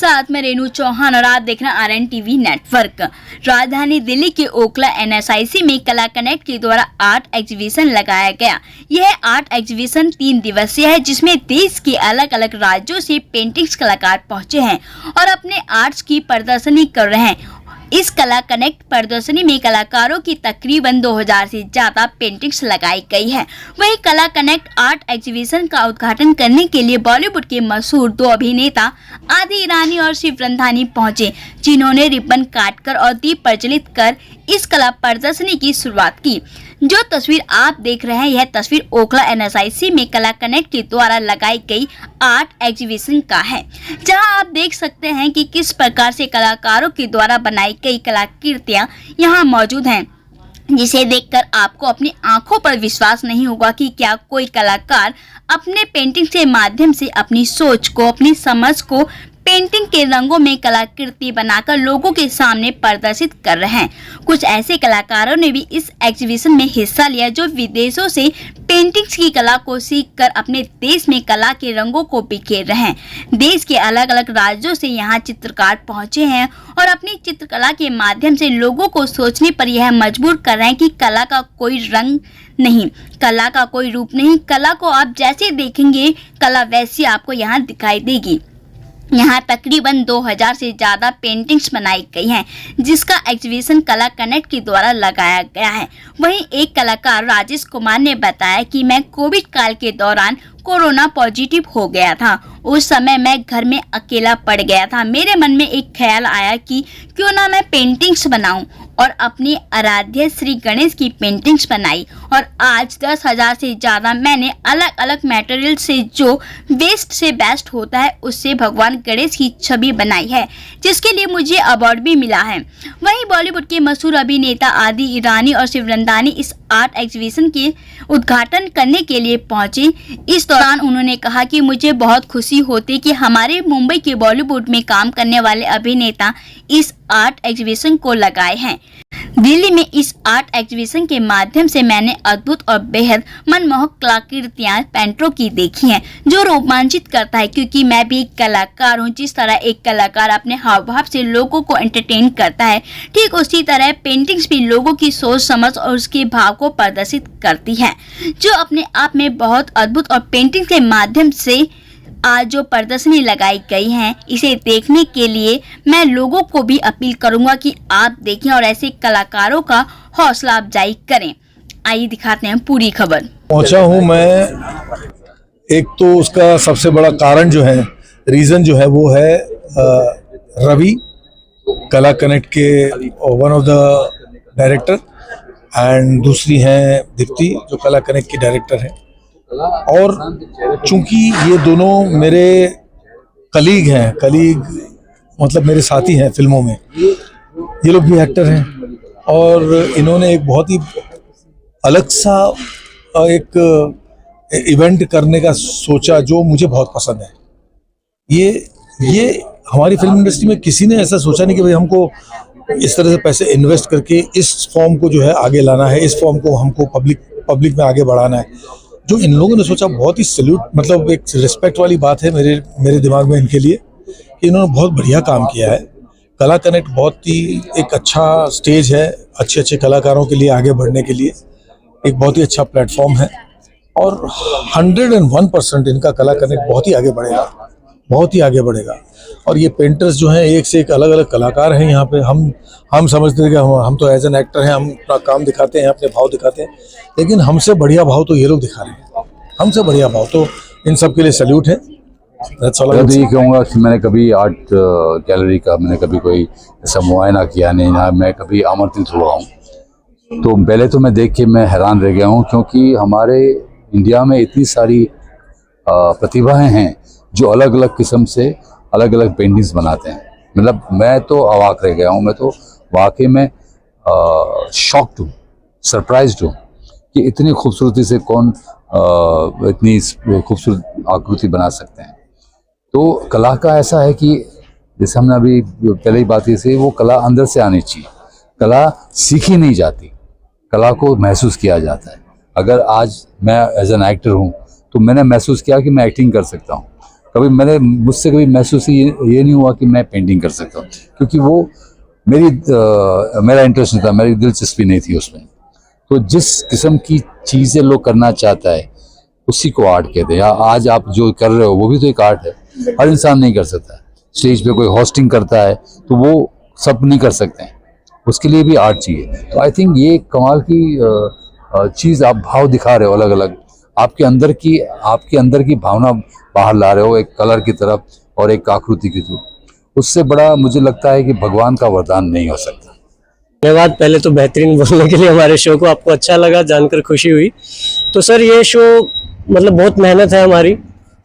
साथ में रेणु चौहान और आप देख रहे हैं RN TV नेटवर्क। राजधानी दिल्ली के ओखला NSIC में कला कनेक्ट के द्वारा आर्ट एग्जीबिशन लगाया गया। यह आर्ट एग्जीबिशन 3 दिवसीय है, जिसमें देश के अलग अलग राज्यों से पेंटिंग्स कलाकार पहुंचे हैं और अपने आर्ट्स की प्रदर्शनी कर रहे हैं। इस कला कनेक्ट प्रदर्शनी में कलाकारों की तकरीबन 2000 से ज्यादा पेंटिंग्स लगाई गई है। वही कला कनेक्ट आर्ट एग्जीबिशन का उद्घाटन करने के लिए बॉलीवुड के मशहूर 2 अभिनेता आदि ईरानी और शिव रंधानी पहुंचे, जिन्होंने रिबन काटकर और दीप प्रज्वलित कर इस कला प्रदर्शनी की शुरुआत की। जो तस्वीर आप देख रहे हैं, यह तस्वीर ओखला NSIC में कला कनेक्ट के द्वारा लगाई गई आर्ट एग्जीबिशन का है, जहां आप देख सकते हैं कि किस प्रकार से कलाकारों के द्वारा बनाई गई कलाकृतियां यहां मौजूद हैं, जिसे देखकर आपको अपनी आंखों पर विश्वास नहीं होगा कि क्या कोई कलाकार अपने पेंटिंग के माध्यम से अपनी सोच को, अपनी समझ को पेंटिंग के रंगों में कलाकृति बनाकर लोगों के सामने प्रदर्शित कर रहे हैं। कुछ ऐसे कलाकारों ने भी इस एग्जीबिशन में हिस्सा लिया जो विदेशों से पेंटिंग्स की कला को सीखकर अपने देश में कला के रंगों को बिखेर रहे हैं। देश के अलग अलग राज्यों से यहाँ चित्रकार पहुँचे हैं और अपनी चित्रकला के माध्यम से लोगों को सोचने पर यह मजबूर कर रहे हैं कि कला का कोई रंग नहीं, कला का कोई रूप नहीं, कला को आप जैसे देखेंगे कला वैसी आपको यहाँ दिखाई देगी। यहाँ तकरीबन 2000 से ज्यादा पेंटिंग्स बनाई गई हैं, जिसका एग्जीबिशन कला कनेक्ट के द्वारा लगाया गया है। वहीं एक कलाकार राजेश कुमार ने बताया कि मैं कोविड काल के दौरान कोरोना पॉजिटिव हो गया था। उस समय मैं घर में अकेला पड़ गया था। मेरे मन में एक ख्याल आया कि क्यों ना मैं पेंटिंग्स बनाऊं और अपनी आराध्य श्री गणेश की पेंटिंग्स बनाई और आज 10,000 से ज़्यादा मैंने अलग अलग मटेरियल से जो वेस्ट से बेस्ट होता है उससे भगवान गणेश की छवि बनाई है, जिसके लिए मुझे अवार्ड भी मिला है। वहीं बॉलीवुड के मशहूर अभिनेता आदि ईरानी और शिव रंधानी इस आर्ट एग्जीबिशन के उद्घाटन करने के लिए पहुंचे। इस दौरान उन्होंने कहा कि मुझे बहुत खुशी होती कि हमारे मुंबई के बॉलीवुड में काम करने वाले अभिनेता इस आर्ट एग्जीबिशन को लगाए हैं। दिल्ली में इस आर्ट एग्जीबिशन के माध्यम से मैंने अद्भुत और बेहद मनमोहक कलाकृतियां पेंटरों की देखी हैं, जो रोमांचित करता है, क्योंकि मैं भी एक कलाकार हूं। जिस तरह एक कलाकार अपने हाव भाव से लोगों को एंटरटेन करता है, ठीक उसी तरह पेंटिंग्स भी लोगों की सोच समझ और उसके भाव को प्रदर्शित करती है, जो अपने आप में बहुत अद्भुत। और पेंटिंग के माध्यम से आज जो प्रदर्शनी लगाई गई है, इसे देखने के लिए मैं लोगों को भी अपील करूंगा कि आप देखें और ऐसे कलाकारों का हौसला अफजाई करें। आइए दिखाते हैं पूरी खबर। पहुंचा हूं मैं, एक तो उसका सबसे बड़ा कारण जो है, रीजन जो है वो है रवि, कला कनेक्ट के one of the director, and दूसरी हैं दीप्ति जो कला कनेक्ट की डायरेक्टर हैं। और चूंकि ये दोनों मेरे कलीग हैं, कलीग मतलब मेरे साथी हैं फिल्मों में, ये लोग भी एक्टर हैं और इन्होंने एक बहुत ही अलग सा एक इवेंट करने का सोचा जो मुझे बहुत पसंद है। ये हमारी फिल्म इंडस्ट्री में किसी ने ऐसा सोचा नहीं कि भाई हमको इस तरह से पैसे इन्वेस्ट करके इस फॉर्म को जो है आगे लाना है, इस फॉर्म को हमको पब्लिक में आगे बढ़ाना है। जो इन लोगों ने सोचा, बहुत ही सैल्यूट, मतलब एक रिस्पेक्ट वाली बात है मेरे दिमाग में इनके लिए कि इन्होंने बहुत बढ़िया काम किया है। कला कनेक्ट बहुत ही एक अच्छा स्टेज है, अच्छे कलाकारों के लिए आगे बढ़ने के लिए एक बहुत ही अच्छा प्लेटफॉर्म है और 101% इनका कला कनेक्ट बहुत ही आगे बढ़ेगा, बहुत ही आगे बढ़ेगा। और ये पेंटर्स जो हैं एक से एक अलग अलग कलाकार हैं यहाँ पे। हम समझते हैं कि हम तो एज एन एक्टर हैं, हम अपना काम दिखाते हैं, अपने भाव दिखाते हैं, लेकिन हमसे बढ़िया भाव तो ये लोग दिखा रहे हैं, हमसे बढ़िया भाव। तो इन सब के लिए सैल्यूट है। मैं तो ये कहूँगा कि मैंने कभी आर्ट गैलरी का मैंने कभी कोई ऐसा मुआयना किया नहीं, ना मैं कभी आमंत्रित हुआ हूँ। तो पहले तो मैं देख के मैं हैरान रह गया हूँ, क्योंकि हमारे इंडिया में इतनी सारी प्रतिभाएं हैं जो अलग अलग किस्म से अलग अलग पेंटिंग्स बनाते हैं। मतलब मैं तो अवाक रह गया हूँ, मैं तो वाकई में शॉक्ड हूँ, सरप्राइज्ड हूँ कि इतनी खूबसूरती से कौन इतनी खूबसूरत आकृति बना सकते हैं। तो कला का ऐसा है कि जैसे हमने अभी पहले ही बात की थी, वो कला अंदर से आनी चाहिए। कला सीखी नहीं जाती, कला को महसूस किया जाता है। अगर आज मैं एज एन एक्टर हूँ तो मैंने महसूस किया कि मैं एक्टिंग कर सकता हूँ, कभी मुझसे कभी महसूस ये नहीं हुआ कि मैं पेंटिंग कर सकता हूँ, क्योंकि वो मेरा इंटरेस्ट नहीं था, मेरी दिलचस्पी नहीं थी उसमें। तो जिस किस्म की चीज़ें लोग करना चाहता है उसी को आर्ट कहते हैं। आज आप जो कर रहे हो वो भी तो एक आर्ट है, हर इंसान नहीं कर सकता। स्टेज पे कोई होस्टिंग करता है तो वो सब नहीं कर सकते हैं, उसके लिए भी आर्ट चाहिए। तो आई थिंक ये कमाल की चीज़ आप भाव दिखा रहे हो, अलग अलग आपके अंदर की भावना बाहर ला रहे हो, एक कलर की तरफ और एक आकृति की तरफ। उससे बड़ा मुझे लगता है कि भगवान का वरदान नहीं हो सकता। धन्यवाद पहले तो बेहतरीन बोलने के लिए हमारे शो को। आपको अच्छा लगा, जानकर खुशी हुई। तो सर ये शो मतलब बहुत मेहनत है हमारी,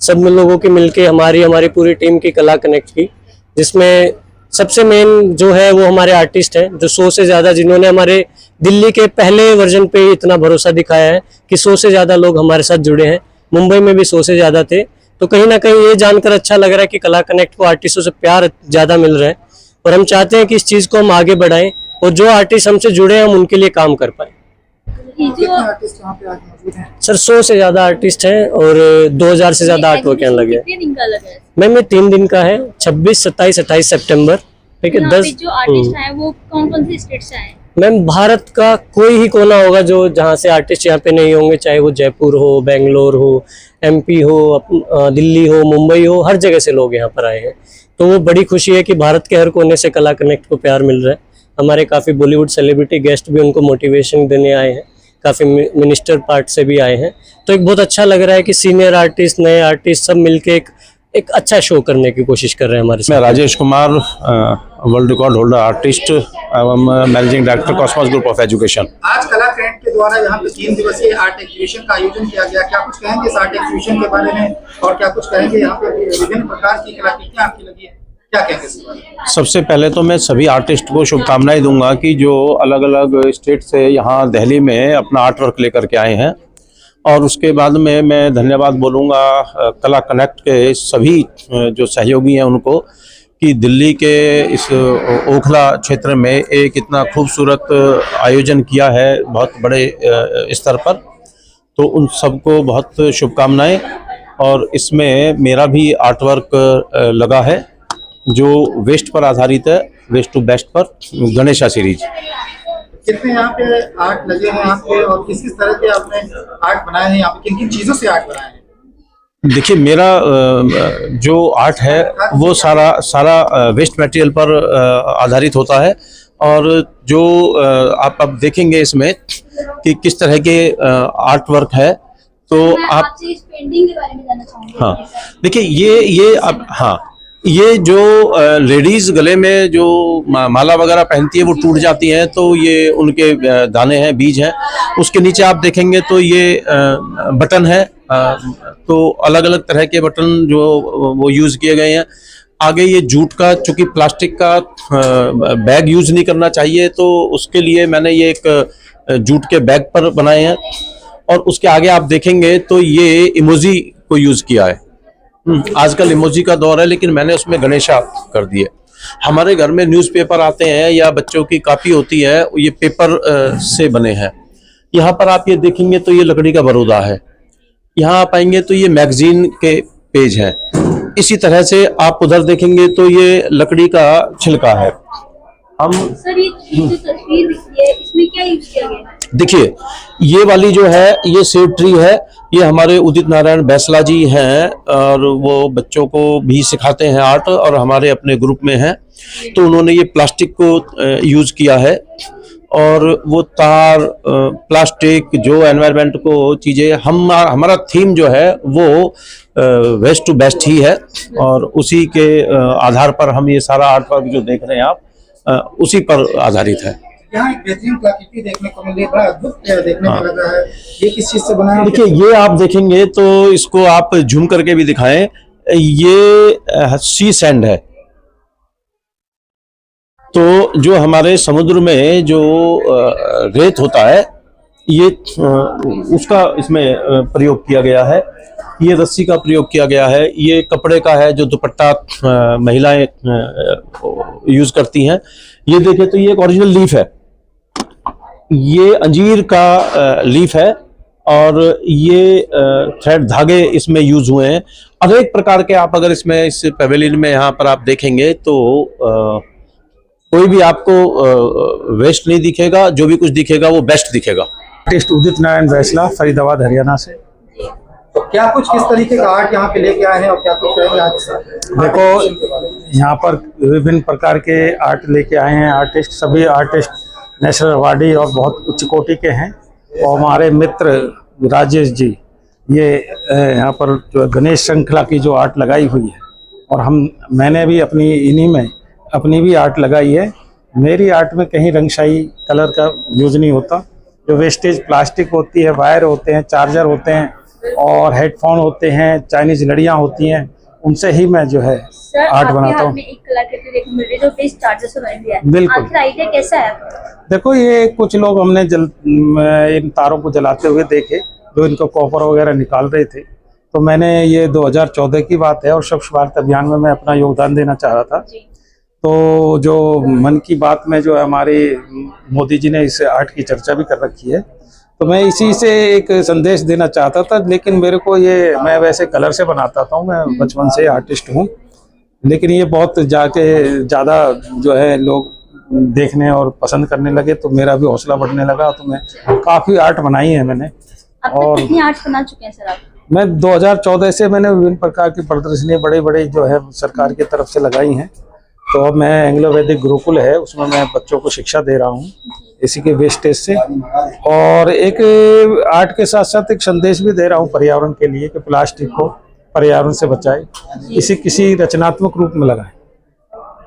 सब लोगों की मिलके, हमारी पूरी टीम की कला कनेक्ट की, जिसमें सबसे मेन जो है वो हमारे आर्टिस्ट हैं, जो 100 से ज़्यादा, जिन्होंने हमारे दिल्ली के पहले वर्जन पे इतना भरोसा दिखाया है कि 100 से ज़्यादा लोग हमारे साथ जुड़े हैं। मुंबई में भी 100 से ज़्यादा थे। तो कहीं ना कहीं ये जानकर अच्छा लग रहा है कि कला कनेक्ट को आर्टिस्टों से प्यार ज़्यादा मिल रहा है, और हम चाहते हैं कि इस चीज़ को हम आगे बढ़ाएं और जो आर्टिस्ट हमसे जुड़े हैं हम उनके लिए काम कर पाए। आर्टिस्ट यहाँ पे आज मौजूद हैं? सर 100 से ज़्यादा आर्टिस्ट हैं और 2000 से ज़्यादा आर्ट वर्क यहाँ लगे हैं। कितने दिन का लगा है? मैम ये 3 दिन का है, 26, 27, 28 सितंबर। ठीक है। यहाँ 10 पे जो आर्टिस्ट आए वो कौन कौन से स्टेट से आए? मैम भारत का कोई ही कोना होगा जो जहाँ से आर्टिस्ट यहाँ पे नहीं होंगे, चाहे वो जयपुर हो, बेंगलोर हो, MP हो, दिल्ली हो, मुंबई हो, हर जगह से लोग यहाँ पर आए हैं। तो वो बड़ी खुशी है कि भारत के हर कोने से कला कनेक्ट को प्यार मिल रहा है। हमारे काफ़ी बॉलीवुड सेलिब्रिटी गेस्ट भी उनको मोटिवेशन देने आए हैं, काफ़ी मिनिस्टर पार्ट से भी आए हैं। तो एक बहुत अच्छा लग रहा है कि सीनियर आर्टिस्ट, नए आर्टिस्ट सब मिलके एक अच्छा शो करने की कोशिश कर रहे हैं हमारे साथ। मैं Rajesh Kumar, world record holder artist एवं managing director Cosmos group of education. आज कला कनेक्ट के द्वारा यहाँ पे 3 दिवसीय आर्ट एग्जीबिशन का आयोजन किया गया। क्या कुछ कहेंगे इस आर्ट एग्जीबिशन के बारे में, और क्या कुछ कहेंगे यहाँ पे विभिन्न प्रकार की कलाकृतियाँ आपकी लगी है, क्या कहेंगे इसके बारे में? सबसे पहले तो मैं सभी आर्टिस्ट को शुभकामनाएं दूंगा कि जो अलग अलग स्टेट से यहाँ दिल्ली में अपना आर्ट वर्क लेकर के आए हैं। और उसके बाद में मैं धन्यवाद बोलूँगा कला कनेक्ट के सभी जो सहयोगी हैं उनको, कि दिल्ली के इस ओखला क्षेत्र में एक इतना खूबसूरत आयोजन किया है बहुत बड़े स्तर पर। तो उन सबको बहुत शुभकामनाएं। और इसमें मेरा भी आर्ट वर्क लगा है जो वेस्ट पर आधारित है, वेस्ट टू बेस्ट पर, गणेशा सीरीज। कितने यहाँ पे आर्ट लगे हैं यहाँ पे, और किस किस तरह के आपने आर्ट बनाए हैं यहाँ पे, किन किन चीजों से आर्ट बनाए हैं? देखिए मेरा जो आर्ट है वो सारा वेस्ट मटेरियल पर आधारित होता है। और जो आप अब देखेंगे इसमें कि किस तरह के आर्ट वर्क है, तो आप आपसे इस पेंटिंग के बारे में जानना चाहूंगी। हाँ देखिए ये अब हाँ ये जो लेडीज गले में जो माला वगैरह पहनती है वो टूट जाती हैं, तो ये उनके दाने हैं, बीज हैं। उसके नीचे आप देखेंगे तो ये बटन है, तो अलग अलग तरह के बटन जो वो यूज किए गए हैं। आगे ये जूट का, चूंकि प्लास्टिक का बैग यूज नहीं करना चाहिए, तो उसके लिए मैंने ये एक जूट के बैग पर बनाए हैं। और उसके आगे आप देखेंगे तो ये इमोजी को यूज किया है। आजकल इमोजी का दौर है, लेकिन मैंने उसमें गणेशा कर दिए। हमारे घर में न्यूज़पेपर आते हैं या बच्चों की कॉपी होती है, ये पेपर से बने हैं। यहाँ पर आप ये देखेंगे तो ये लकड़ी का बरूदा है। यहाँ आप आएंगे तो ये मैगजीन के पेज हैं। इसी तरह से आप उधर देखेंगे तो ये लकड़ी का छिलका है। हम सर ये जो तस्वीर दिखती है इसमें क्या यूज किया गया है? देखिए ये वाली जो है ये सेब ट्री है। ये हमारे उदित नारायण बैसला जी हैं, और वो बच्चों को भी सिखाते हैं आर्ट, और हमारे अपने ग्रुप में हैं। तो उन्होंने ये प्लास्टिक को यूज किया है, और वो तार, प्लास्टिक, जो एनवायरनमेंट को चीज़ें, हमारा थीम जो है वो वेस्ट टू बेस्ट ही है। और उसी के आधार पर हम ये सारा आर्ट वर्क जो देख रहे हैं आप, उसी पर आधारित है। यहाँ एक बेहतरीन कलाकृति देखने को मिली है, बड़ा अद्भुत देखने में लगा है। ये किस चीज से बना है? देखिए ये आप देखेंगे तो इसको आप झूम करके भी दिखाएं, ये सी सैंड है। तो जो हमारे समुद्र में जो रेत होता है, ये उसका इसमें प्रयोग किया गया है। ये रस्सी का प्रयोग किया गया है। ये कपड़े का है जो दुपट्टा महिलाएं यूज करती हैं। ये देखें तो ये एक ओरिजिनल लीफ है, ये अंजीर का लीफ है, और ये थ्रेड धागे इसमें यूज हुए हैं। अनेक प्रकार के आप अगर इसमें इस पेवेलियन में यहाँ पर आप देखेंगे तो कोई भी आपको वेस्ट नहीं दिखेगा, जो भी कुछ दिखेगा वो बेस्ट दिखेगा। आर्टिस्ट उदित नारायण वैसला, फरीदाबाद, हरियाणा से। तो क्या कुछ किस तरीके का आर्ट यहाँ पे लेके आए हैं और क्या कुछ कहेंगे आज के साथ? देखो यहाँ पर विभिन्न प्रकार के आर्ट लेके आए हैं आर्टिस्ट, सभी आर्टिस्ट नेशनल अवार्डी और बहुत उच्च कोटि के हैं। और हमारे मित्र राजेश जी ये यहाँ पर जो गणेश श्रृंखला की जो आर्ट लगाई हुई है, और मैंने भी अपनी इन्हीं में अपनी भी आर्ट लगाई है। मेरी आर्ट में कहीं रंगशाही कलर का यूज नहीं होता। जो वेस्टेज प्लास्टिक होती है, वायर होते हैं, चार्जर होते हैं और हेडफोन होते हैं, चाइनीज लड़ियाँ होती हैं, उनसे ही मैं जो है आर्ट बनाता हूँ। एक कलाकृति देखने मिल रही है जो फेस चार्जर से बनी हुई है। बिल्कुल। आखिर आइडिया कैसा है? देखो ये कुछ लोग हमने इन तारों को जलाते हुए देखे जो इनको कॉपर वगैरह निकाल रहे थे, तो मैंने ये 2014 की बात है और स्वच्छ भारत अभियान में मैं अपना योगदान देना चाह रहा था। तो जो मन की बात में जो है हमारे मोदी जी ने इस आर्ट की चर्चा भी कर रखी है, तो मैं इसी से एक संदेश देना चाहता था। लेकिन मेरे को ये, मैं वैसे कलर से बनाता था, मैं बचपन से आर्टिस्ट हूँ, लेकिन ये बहुत ज़्यादा जो है लोग देखने और पसंद करने लगे, तो मेरा भी हौसला बढ़ने लगा। तो मैं काफ़ी आर्ट बनाई है मैंने। और कितनी आर्ट बना चुके हैं सर आप? मैं 2014 से मैंने विभिन्न प्रकार की प्रदर्शनी बड़े बड़े जो है सरकार की तरफ से लगाई हैं। तो अब मैं एंग्लो वैदिक गुरुकुल है उसमें मैं बच्चों को शिक्षा दे रहा हूँ इसी के वेस्टेज से, और एक आर्ट के साथ साथ एक संदेश भी दे रहा हूँ पर्यावरण के लिए कि प्लास्टिक को पर्यावरण से बचाए, इसे किसी रचनात्मक रूप में लगाएं।